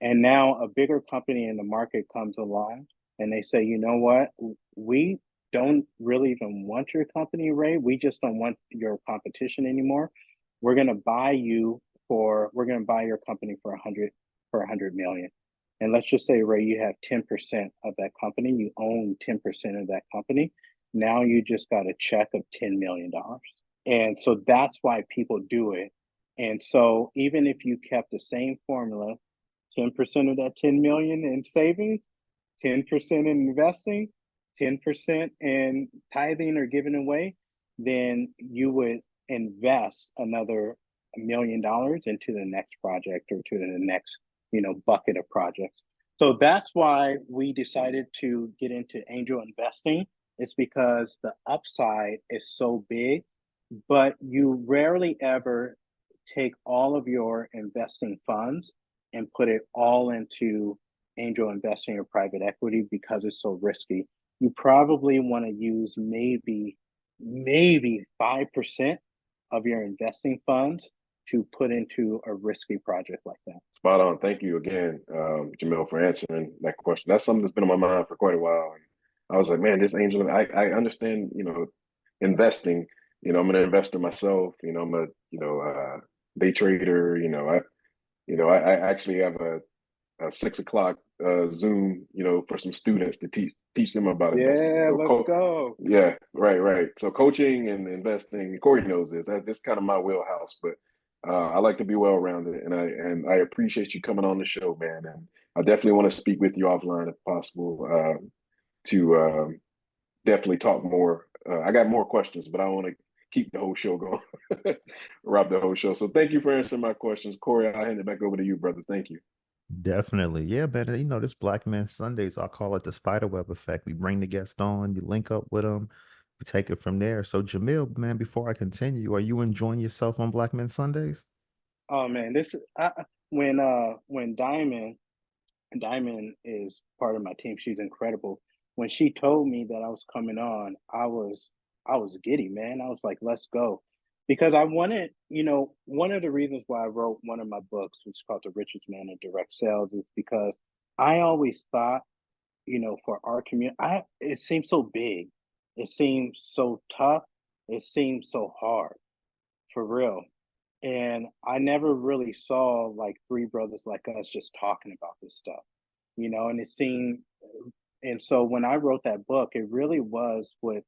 Speaker 3: And now a bigger company in the market comes along and they say, you know what? We don't really even want your company, Ray. We just don't want your competition anymore. We're going to buy your company for 100 million. And let's just say, Ray, you have 10% of that company. You own 10% of that company. Now you just got a check of $10 million. And so that's why people do it. And so even if you kept the same formula, 10% of that 10 million in savings, 10% in investing, 10% in tithing or giving away, then you would invest another $1 million into the next project or to the next, bucket of projects. So that's why we decided to get into angel investing. It's because the upside is so big, but you rarely ever take all of your investing funds and put it all into angel investing or private equity because it's so risky. You probably want to use maybe 5% of your investing funds to put into a risky project like that.
Speaker 4: Spot on. Thank you again, Jamil, for answering that question. That's something that's been on my mind for quite a while. And I was like, man, this angel, I understand, investing. I'm an investor myself. I'm a, day trader. I actually have a 6 o'clock Zoom, for some students to teach them about investing.
Speaker 3: Yeah,
Speaker 4: So,
Speaker 3: let's go.
Speaker 4: yeah, right. So, coaching and investing, Corie knows this. That's kind of my wheelhouse. But I like to be well rounded, and I appreciate you coming on the show, man. And I definitely want to speak with you offline if possible to definitely talk more. I got more questions, but I want to keep the whole show going, wrap the whole show. So thank you for answering my questions, Corey. I'll hand it back over to you, brother. Thank you.
Speaker 1: Definitely. Yeah, man. This Black Man Sundays, I call it the spiderweb effect. We bring the guest on, you link up with them, we take it from there. So, Jamil, man, before I continue, are you enjoying yourself on Black Men Sundays?
Speaker 3: Oh man, when Diamond is part of my team. She's incredible. When she told me that I was coming on, I was giddy, man. I was like, let's go. Because I wanted, one of the reasons why I wrote one of my books, which is called The Richest Man in Direct Sales, is because I always thought, for our community, it seems so big. It seems so tough. It seems so hard, for real. And I never really saw like three brothers like us just talking about this stuff, and it seemed, and so when I wrote that book, it really was with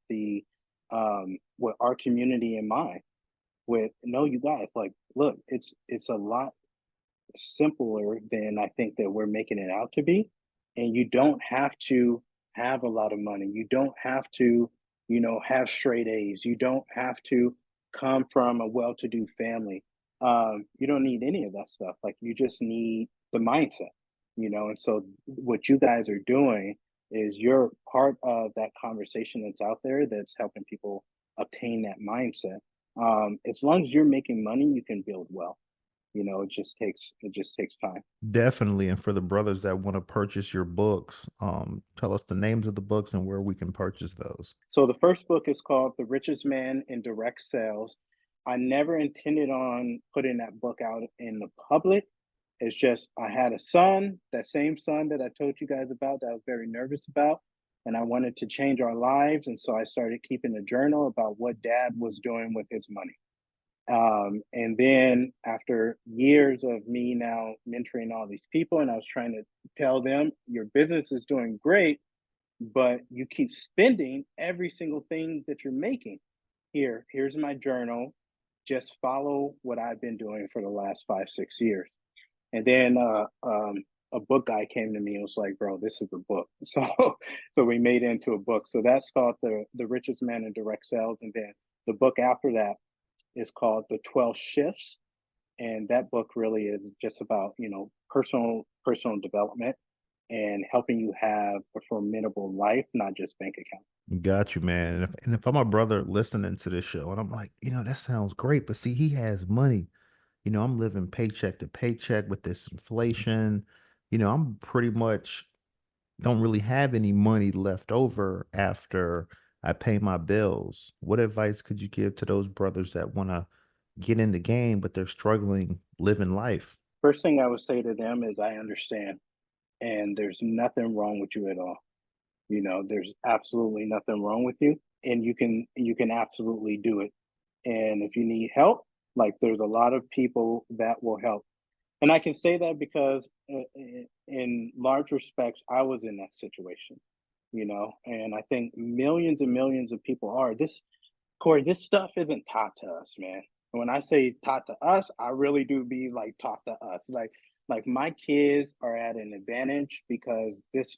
Speaker 3: our community in mind. With no, you guys, like, look, it's a lot simpler than I think that we're making it out to be. And you don't have to have a lot of money. You don't have to, have straight A's. You don't have to come from a well-to-do family. You don't need any of that stuff. Like, you just need the mindset, And so what you guys are doing is you're part of that conversation that's out there that's helping people obtain that mindset. As long as you're making money, you can build wealth. It just takes time.
Speaker 1: Definitely. And for the brothers that want to purchase your books, tell us the names of the books and where we can purchase those.
Speaker 3: So the first book is called The Richest Man in Direct Sales. I never intended on putting that book out in the public. It's just I had a son, that same son that I told you guys about that I was very nervous about, and I wanted to change our lives. And so I started keeping a journal about what dad was doing with his money. And then after years of me now mentoring all these people, and I was trying to tell them, your business is doing great, but you keep spending every single thing that you're making. Here's my journal. Just follow what I've been doing for the last 5, 6 years. And then a book guy came to me and was like, "Bro, this is a book." So we made it into a book. So that's called the Richest Man in Direct Sales. And then the book after that is called The 12 Shifts, and that book really is just about personal development and helping you have a formidable life, not just bank account.
Speaker 1: Got you, man. And if I'm a brother listening to this show and I'm like, that sounds great, but see, he has money. I'm living paycheck to paycheck with this inflation. I'm pretty much don't really have any money left over after I pay my bills. What advice could you give to those brothers that want to get in the game, but they're struggling living life?
Speaker 3: First thing I would say to them is, I understand, and there's nothing wrong with you at all. There's absolutely nothing wrong with you, and you can absolutely do it. And if you need help, like, there's a lot of people that will help. And I can say that because in large respects, I was in that situation, and I think millions and millions of people are. Corey, this stuff isn't taught to us, man. And when I say taught to us, I really do be like taught to us. Like my kids are at an advantage because this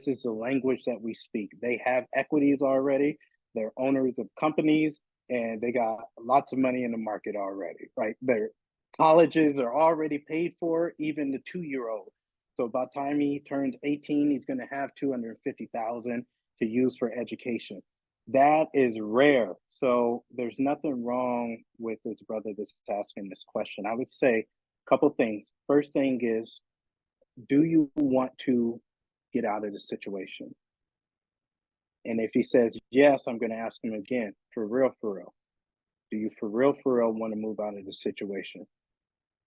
Speaker 3: is the language that we speak. They have equities already. They're owners of companies, and they got lots of money in the market already, right? Their colleges are already paid for, even the 2-year-old. So by the time he turns 18, he's going to have 250,000 to use for education. That is rare. So there's nothing wrong with this brother that's asking this question. I would say a couple things. First thing is, do you want to get out of the situation? And if he says yes, I'm going to ask him again, for real, for real. Do you for real want to move out of the situation?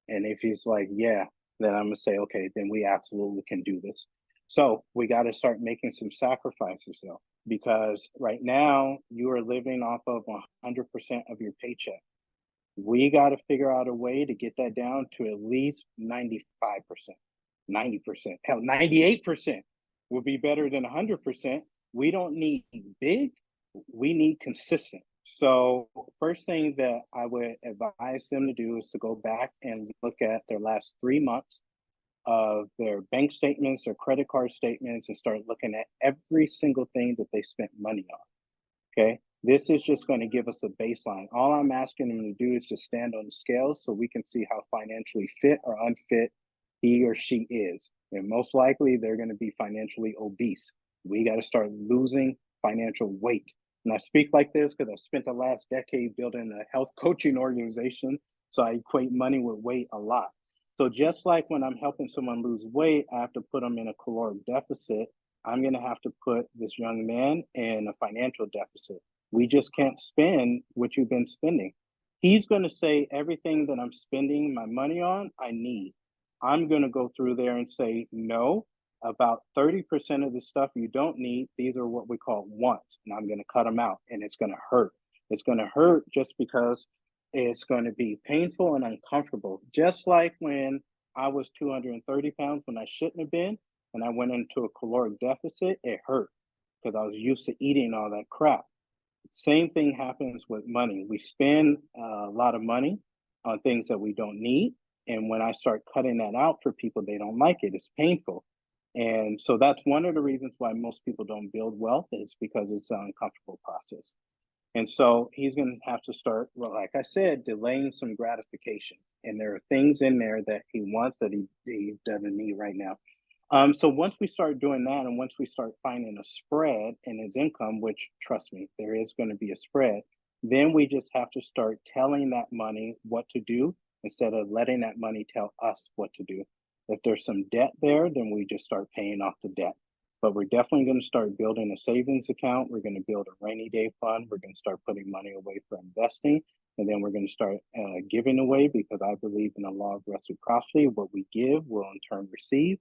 Speaker 3: And if he's like, yeah, then I'm going to say, okay, then we absolutely can do this. So we got to start making some sacrifices, though, because right now you are living off of 100% of your paycheck. We got to figure out a way to get that down to at least 95%, 90%, hell, 98% would be better than 100%. We don't need big, we need consistent. So, first thing that I would advise them to do is to go back and look at their last 3 months of their bank statements or credit card statements and start looking at every single thing that they spent money on. Okay. This is just going to give us a baseline. All I'm asking them to do is just stand on the scales so we can see how financially fit or unfit he or she is. And most likely they're going to be financially obese. We got to start losing financial weight. And I speak like this because I spent the last decade building a health coaching organization. So I equate money with weight a lot. So just like when I'm helping someone lose weight, I have to put them in a caloric deficit. I'm going to have to put this young man in a financial deficit. We just can't spend what you've been spending. He's going to say everything that I'm spending my money on, I need. I'm going to go through there and say, no, about 30% of the stuff you don't need, these are what we call wants. And I'm going to cut them out and it's going to hurt. It's going to hurt just because it's going to be painful and uncomfortable. Just like when I was 230 pounds when I shouldn't have been, and I went into a caloric deficit, it hurt because I was used to eating all that crap. Same thing happens with money. We spend a lot of money on things that we don't need. And when I start cutting that out for people, they don't like it. It's painful. And so that's one of the reasons why most people don't build wealth is because it's an uncomfortable process. And so he's going to have to start, well, like I said, delaying some gratification. And there are things in there that he wants that he doesn't need right now. So once we start doing that, and once we start finding a spread in his income, which trust me, there is going to be a spread, then we just have to start telling that money what to do instead of letting that money tell us what to do. If there's some debt there, then we just start paying off the debt. But we're definitely going to start building a savings account. We're going to build a rainy day fund. We're going to start putting money away for investing. And then we're going to start giving away because I believe in the law of reciprocity. What we give, we'll in turn receive.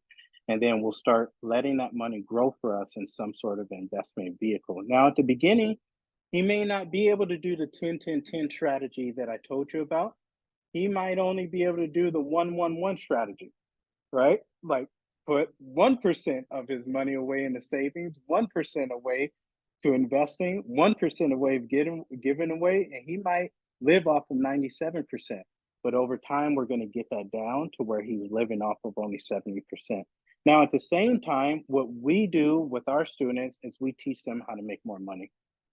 Speaker 3: And then we'll start letting that money grow for us in some sort of investment vehicle. Now, at the beginning, he may not be able to do the 10-10-10 strategy that I told you about. He might only be able to do the 1-1-1 strategy, right? Like put 1% of his money away into savings, 1% away to investing, 1% away of giving away, and he might live off of 97%. But over time, we're going to get that down to where he's living off of only 70%. Now, at the same time, what we do with our students is we teach them how to make more money.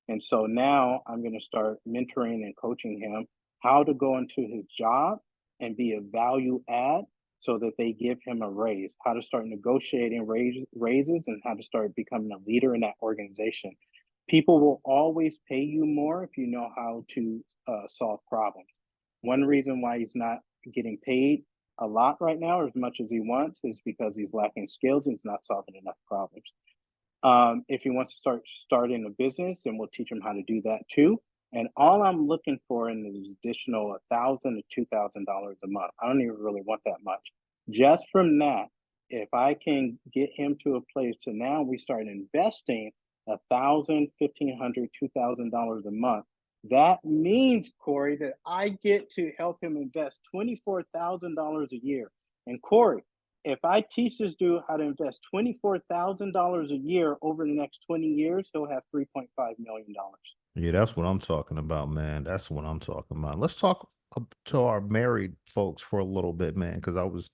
Speaker 3: And so now I'm going to start mentoring and coaching him how to go into his job and be a value add so that they give him a raise, how to start negotiating raises and how to start becoming a leader in that organization. People will always pay you more if you know how to solve problems. One reason why he's not getting paid a lot right now, or as much as he wants, is because he's lacking skills and he's not solving enough problems. If he wants to start starting a business, then we'll teach him how to do that too. And all I'm looking for in is additional $1,000 to $2,000 a month. I don't even really want that much. Just from that, if I can get him to a place to now we start investing $1,000, $1,500, $2,000 a month, that means, Corie, that I get to help him invest $24,000 a year. And Corie, if I teach this dude how to invest $24,000 a year over the next 20 years, he'll have $3.5 million.
Speaker 1: Yeah, that's what I'm talking about, man. That's what I'm talking about. Let's talk to our married folks for a little bit, man, because I was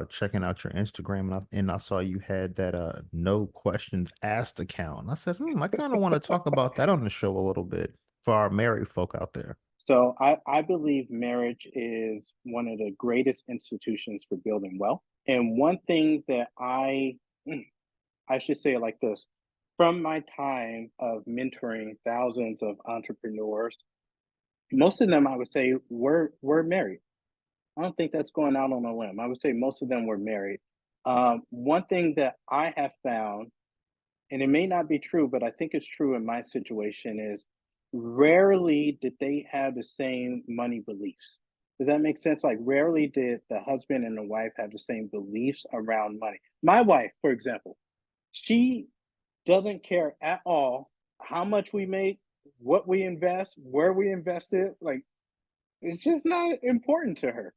Speaker 1: checking out your Instagram and I saw you had that no questions asked account. And I said, I kind of want to talk about that on the show a little bit for our married folk out there.
Speaker 3: So I believe marriage is one of the greatest institutions for building wealth. And one thing that I should say it like this, from my time of mentoring thousands of entrepreneurs, most of them I would say were married. I don't think that's going out on a limb. I would say most of them were married. One thing that I have found, and it may not be true, but I think it's true in my situation, is rarely did they have the same money beliefs. Does that make sense? Like, rarely did the husband and the wife have the same beliefs around money. My wife, for example, she doesn't care at all how much we make, what we invest, where we invest it. Like, it's just not important to her.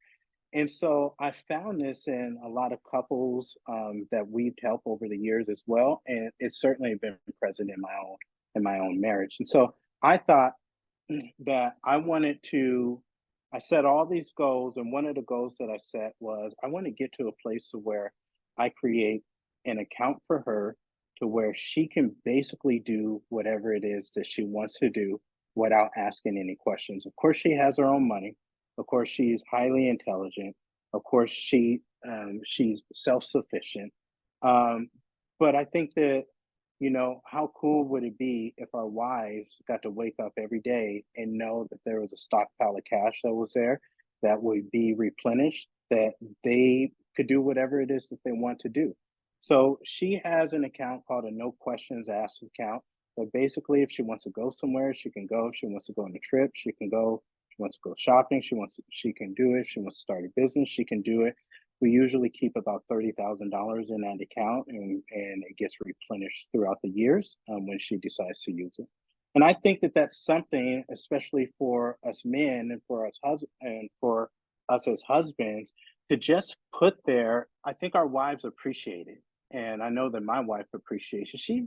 Speaker 3: And so I found this in a lot of couples that we've helped over the years as well, and it's certainly been present in my own marriage. And so I thought that I wanted to I set all these goals, and one of the goals that I set was I want to get to a place to where I create an account for her to where she can basically do whatever it is that she wants to do without asking any questions. Of course, she has her own money. Of course, she's highly intelligent. Of course, she's self sufficient. Um, but I think that, how cool would it be if our wives got to wake up every day and know that there was a stockpile of cash that was there that would be replenished, that they could do whatever it is that they want to do. So she has an account called a no questions asked account. But basically, if she wants to go somewhere, she can go. If she wants to go on a trip, she can go. If she wants to go shopping, she can do it. If she wants to start a business, she can do it. We usually keep about $30,000 in that account, and it gets replenished throughout the years when she decides to use it. And I think that that's something, especially for us men and for us as husbands, to just put there. I think our wives appreciate it, and I know that my wife appreciates it. She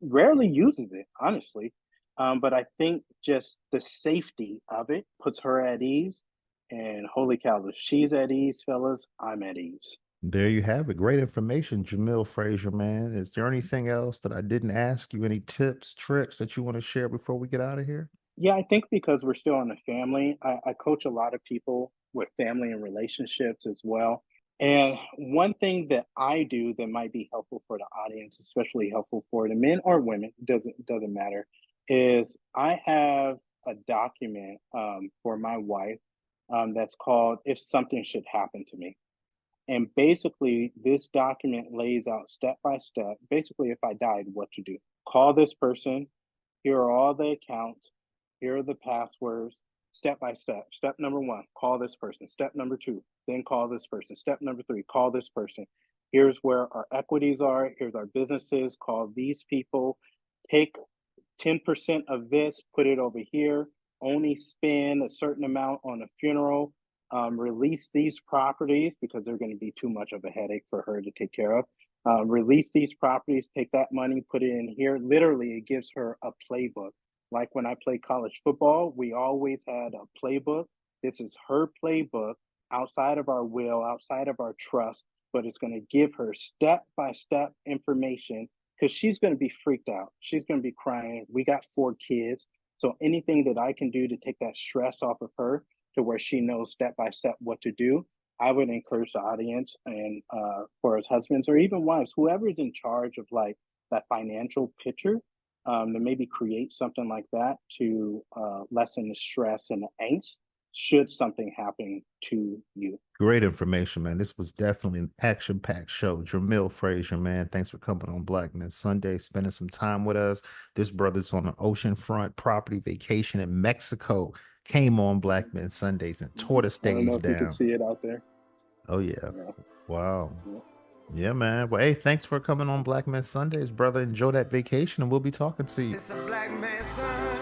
Speaker 3: rarely uses it, honestly, but I think just the safety of it puts her at ease. And holy cow, if she's at ease, fellas, I'm at ease.
Speaker 1: There you have it. Great information, Jamil Frazier, man. Is there anything else that I didn't ask you? Any tips, tricks that you want to share before we get out of here?
Speaker 3: Yeah, I think because we're still in the family, I coach a lot of people with family and relationships as well. And one thing that I do that might be helpful for the audience, especially helpful for the men or women, doesn't matter, is I have a document for my wife that's called "If Something Should Happen to Me." And basically, this document lays out step by step, basically, if I died, what to do. Call this person. Here are all the accounts. Here are the passwords, step by step. Step number one, call this person. Step number two, then call this person. Step number three, call this person. Here's where our equities are. Here's our businesses. Call these people. Take 10% of this, put it over here. Only spend a certain amount on a funeral. Release these properties because they're going to be too much of a headache for her to take care of. Release these properties, take that money, put it in here. Literally, it gives her a playbook. Like when I played college football, we always had a playbook. This is her playbook outside of our will, outside of our trust, but it's going to give her step by step information because she's going to be freaked out. She's going to be crying. We got 4 kids. So anything that I can do to take that stress off of her to where she knows step by step what to do, I would encourage the audience and for his husbands or even wives, whoever's in charge of like that financial picture, to maybe create something like that to lessen the stress and the angst should something happen to you.
Speaker 1: Great information, man. This was definitely an action-packed show. Jamil Frazier, man, thanks for coming on Black Men Sunday, spending some time with us. This brother's on an oceanfront property vacation in Mexico. Came on Black Men Sundays and tore the
Speaker 3: I don't know
Speaker 1: stage
Speaker 3: if you can
Speaker 1: down.
Speaker 3: see it out there.
Speaker 1: Oh yeah.
Speaker 3: Yeah.
Speaker 1: Wow.
Speaker 3: Yeah.
Speaker 1: Yeah, man. Well, hey, thanks for coming on Black Men Sundays, brother. Enjoy that vacation, and we'll be talking to you.
Speaker 2: It's a black man son.